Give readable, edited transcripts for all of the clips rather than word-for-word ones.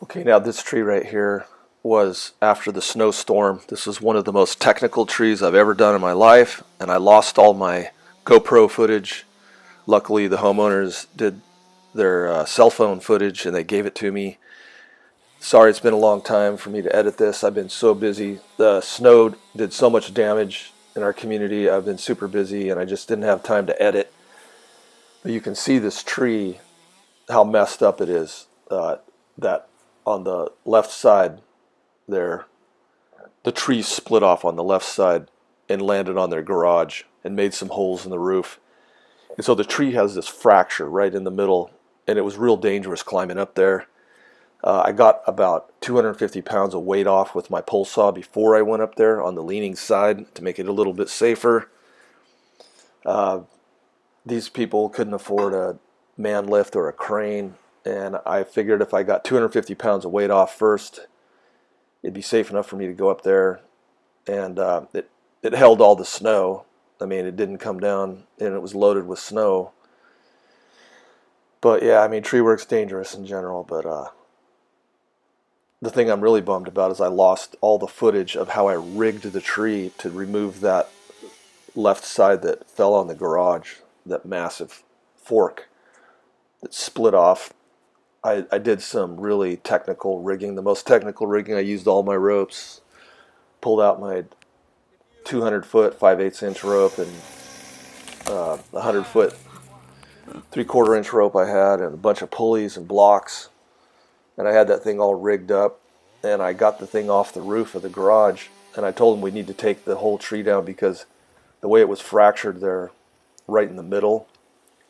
Okay, now this tree right here was after the snowstorm. This was one of the most technical trees I've ever done in my life, and I lost all my GoPro footage. Luckily, the homeowners did their cell phone footage and they gave it to me. Sorry, it's been a long time for me to edit this. I've been so busy. The snow did so much damage in our community. I've been super busy and I just didn't have time to edit. But you can see this tree, how messed up it is. That on the left side there, the tree split off on the left side and landed on their garage and made some holes in the roof. And so the tree has this fracture right in the middle, and it was real dangerous climbing up there. I got about 250 pounds of weight off with my pole saw before I went up there on the leaning side to make it a little bit safer. These people couldn't afford a man lift or a crane, and I figured if I got 250 pounds of weight off first, it'd be safe enough for me to go up there. And it held all the snow. I mean, it didn't come down, and it was loaded with snow. But yeah, I mean, tree work's dangerous in general, but the thing I'm really bummed about is I lost all the footage of how I rigged the tree to remove that left side that fell on the garage, that massive fork that split off. I did some really technical rigging, the most technical rigging. I used all my ropes, pulled out my 200-foot 5/8 inch rope and 100-foot 3/4 inch rope I had, and a bunch of pulleys and blocks. And I had that thing all rigged up, and I got the thing off the roof of the garage, and I told them we need to take the whole tree down because the way it was fractured there right in the middle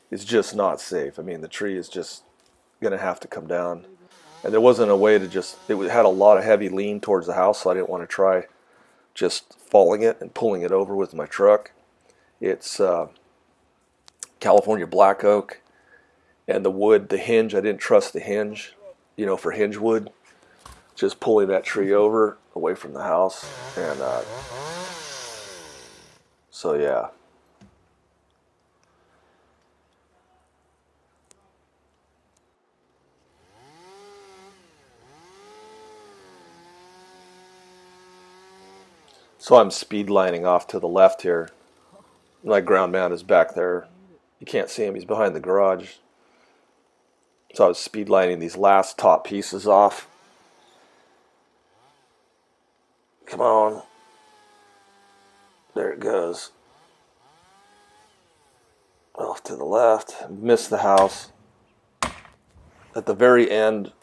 is just not safe. I mean, the tree is just going to have to come down. And there wasn't a way to just, it had a lot of heavy lean towards the house, so I didn't want to try just falling it and pulling it over with my truck. It's California black oak, and the wood, the hinge, I didn't trust the hinge, for hinge wood. Just pulling that tree over away from the house, and so yeah. So I'm speed lining off to the left here. My ground man is back there. You can't see him, he's behind the garage. So I was speed lining these last top pieces off. Come on. There it goes. Off to the left. Missed the house. At the very end,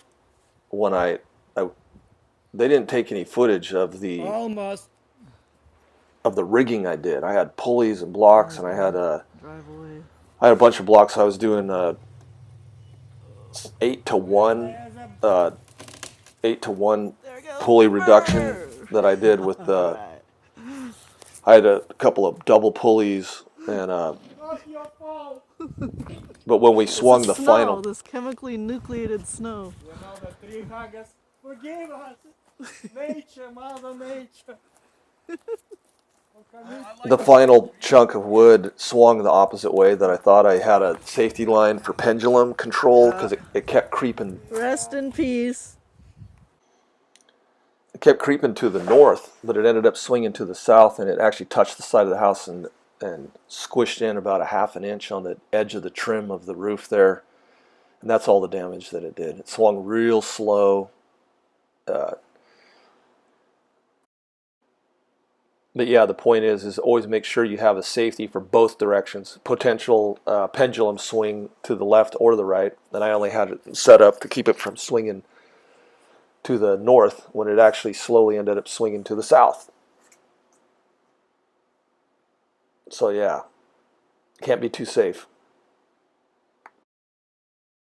when they didn't take any footage of the rigging I did. I had pulleys and blocks, and I had a bunch of blocks. I was doing 8-to-1 pulley reduction that I did with the. I had a couple of double pulleys, and but when we swung the final, this chemically nucleated snow. Forgive us, nature, Mother Nature. the final chunk of wood swung the opposite way that I thought. I had a safety line for pendulum control because it kept creeping. Rest in peace. It kept creeping to the north, but it ended up swinging to the south, and it actually touched the side of the house and squished in about a half an inch on the edge of the trim of the roof there. And that's all the damage that it did. It swung real slow. But yeah, the point is always make sure you have a safety for both directions. Potential pendulum swing to the left or the right. And I only had it set up to keep it from swinging to the north when it actually slowly ended up swinging to the south. So yeah, can't be too safe.